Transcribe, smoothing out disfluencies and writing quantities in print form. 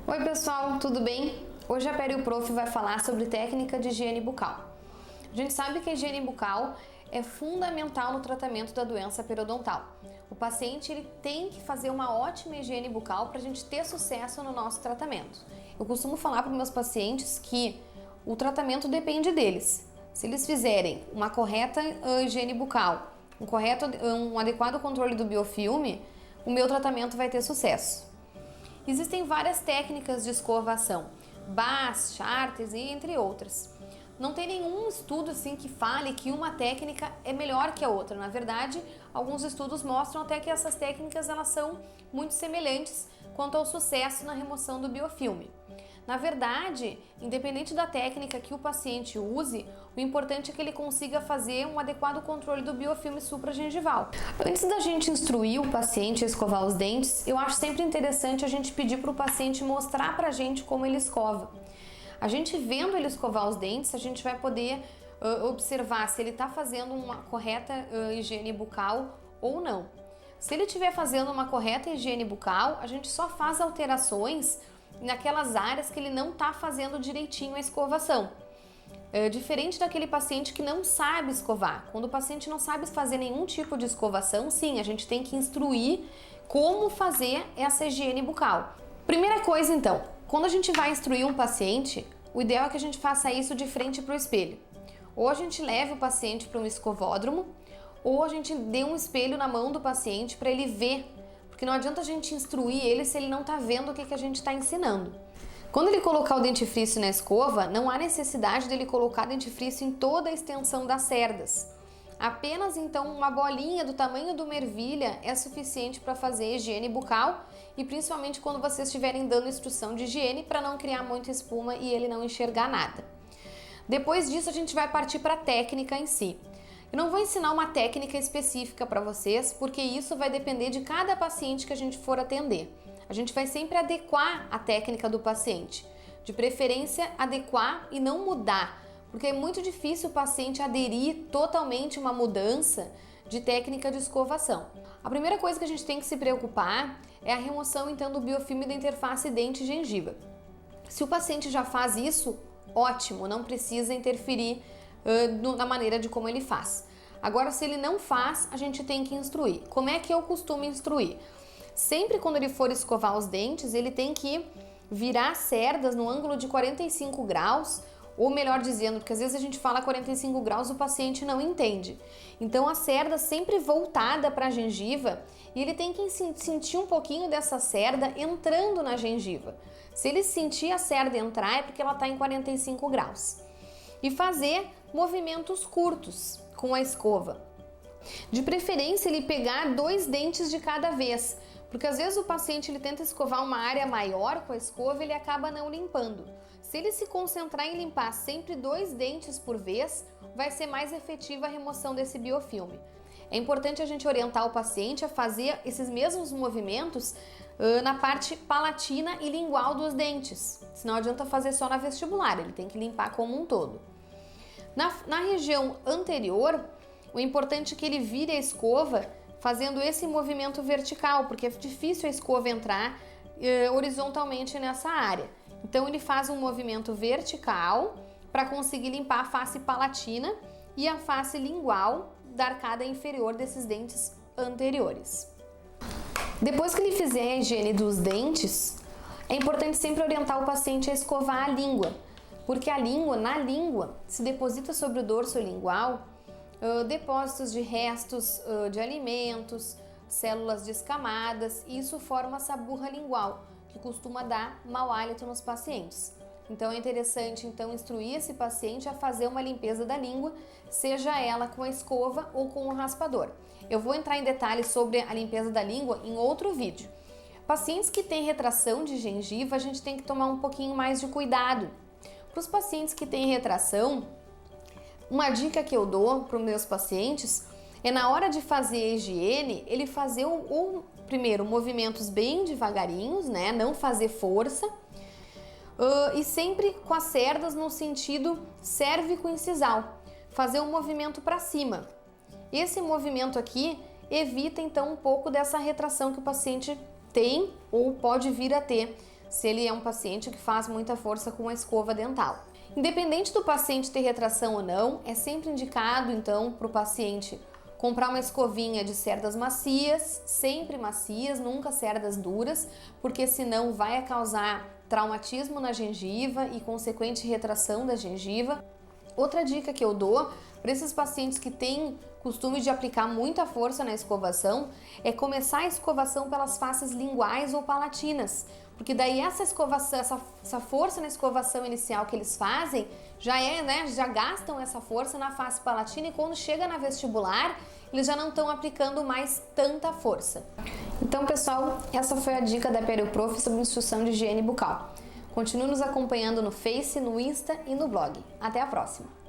Oi pessoal, tudo bem? Hoje a Perioprof vai falar sobre técnica de higiene bucal. A gente sabe que a higiene bucal é fundamental no tratamento da doença periodontal. O paciente ele tem que fazer uma ótima higiene bucal para a gente ter sucesso no nosso tratamento. Eu costumo falar para os meus pacientes que o tratamento depende deles. Se eles fizerem uma correta higiene bucal, um adequado controle do biofilme, o meu tratamento vai ter sucesso. Existem várias técnicas de escovação, Bass, Chartres e entre outras. Não tem nenhum estudo assim que fale que uma técnica é melhor que a outra. Na verdade, alguns estudos mostram até que essas técnicas elas são muito semelhantes quanto ao sucesso na remoção do biofilme. Na verdade, independente da técnica que o paciente use, o importante é que ele consiga fazer um adequado controle do biofilme supragengival. Antes da gente instruir o paciente a escovar os dentes, eu acho sempre interessante a gente pedir para o paciente mostrar para a gente como ele escova. A gente vendo ele escovar os dentes, a gente vai poder observar se ele está fazendo uma correta higiene bucal ou não. Se ele estiver fazendo uma correta higiene bucal, a gente só faz alterações naquelas áreas que ele não está fazendo direitinho a escovação. Diferente daquele paciente que não sabe escovar. Quando o paciente não sabe fazer nenhum tipo de escovação, sim, a gente tem que instruir como fazer essa higiene bucal. Primeira coisa então, quando a gente vai instruir um paciente, o ideal é que a gente faça isso de frente para o espelho. Ou a gente leva o paciente para um escovódromo, ou a gente dê um espelho na mão do paciente para ele ver. Porque não adianta a gente instruir ele se ele não está vendo o que a gente está ensinando. Quando ele colocar o dentifrício na escova, não há necessidade dele colocar dentifrício em toda a extensão das cerdas. Apenas então uma bolinha do tamanho do uma ervilha é suficiente para fazer higiene bucal e principalmente quando vocês estiverem dando instrução de higiene para não criar muita espuma e ele não enxergar nada. Depois disso a gente vai partir para a técnica em si. Eu não vou ensinar uma técnica específica para vocês, porque isso vai depender de cada paciente que a gente for atender. A gente vai sempre adequar a técnica do paciente, de preferência adequar e não mudar, porque é muito difícil o paciente aderir totalmente a uma mudança de técnica de escovação. A primeira coisa que a gente tem que se preocupar é a remoção então do biofilme da interface dente-gengiva. Se o paciente já faz isso, ótimo, não precisa interferir na maneira de como ele faz. Agora, se ele não faz, a gente tem que instruir. Como é que eu costumo instruir? Sempre quando ele for escovar os dentes, ele tem que virar as cerdas no ângulo de 45 graus, ou melhor dizendo, porque às vezes a gente fala 45 graus, o paciente não entende. Então a cerda sempre voltada para a gengiva e ele tem que sentir um pouquinho dessa cerda entrando na gengiva. Se ele sentir a cerda entrar é porque ela está em 45 graus. E fazer movimentos curtos com a escova. De preferência ele pegar 2 dentes de cada vez, porque às vezes o paciente ele tenta escovar uma área maior com a escova e ele acaba não limpando. Se ele se concentrar em limpar sempre 2 dentes por vez, vai ser mais efetiva a remoção desse biofilme. É importante a gente orientar o paciente a fazer esses mesmos movimentos na parte palatina e lingual dos dentes. Senão adianta fazer só na vestibular, ele tem que limpar como um todo. Na região anterior, o importante é que ele vire a escova fazendo esse movimento vertical, porque é difícil a escova entrar horizontalmente nessa área. Então ele faz um movimento vertical para conseguir limpar a face palatina e a face lingual da arcada inferior desses dentes anteriores. Depois que ele fizer a higiene dos dentes, é importante sempre orientar o paciente a escovar a língua, porque na língua se deposita sobre o dorso lingual depósitos de restos de alimentos, células descamadas, e isso forma essa burra lingual, que costuma dar mau hálito nos pacientes. Então é interessante instruir esse paciente a fazer uma limpeza da língua, seja ela com a escova ou com o raspador. Eu vou entrar em detalhes sobre a limpeza da língua em outro vídeo. Pacientes que têm retração de gengiva, a gente tem que tomar um pouquinho mais de cuidado. Para os pacientes que têm retração, uma dica que eu dou para os meus pacientes é na hora de fazer a higiene, ele fazer primeiro movimentos bem devagarinhos, né? Não fazer força e sempre com as cerdas no sentido cérvico-incisal, fazer um movimento para cima. Esse movimento aqui evita então um pouco dessa retração que o paciente tem ou pode vir a ter se ele é um paciente que faz muita força com a escova dental. Independente do paciente ter retração ou não, é sempre indicado então para o paciente comprar uma escovinha de cerdas macias, sempre macias, nunca cerdas duras, porque senão vai causar traumatismo na gengiva e consequente retração da gengiva. Outra dica que eu dou para esses pacientes que têm costume de aplicar muita força na escovação é começar a escovação pelas faces linguais ou palatinas, porque daí essa escovação, essa força na escovação inicial que eles fazem já gastam essa força na face palatina, e quando chega na vestibular eles já não estão aplicando mais tanta força. Então, pessoal, essa foi a dica da PerioProf sobre instrução de higiene bucal. Continue nos acompanhando no Face, no Insta e no blog. Até a próxima!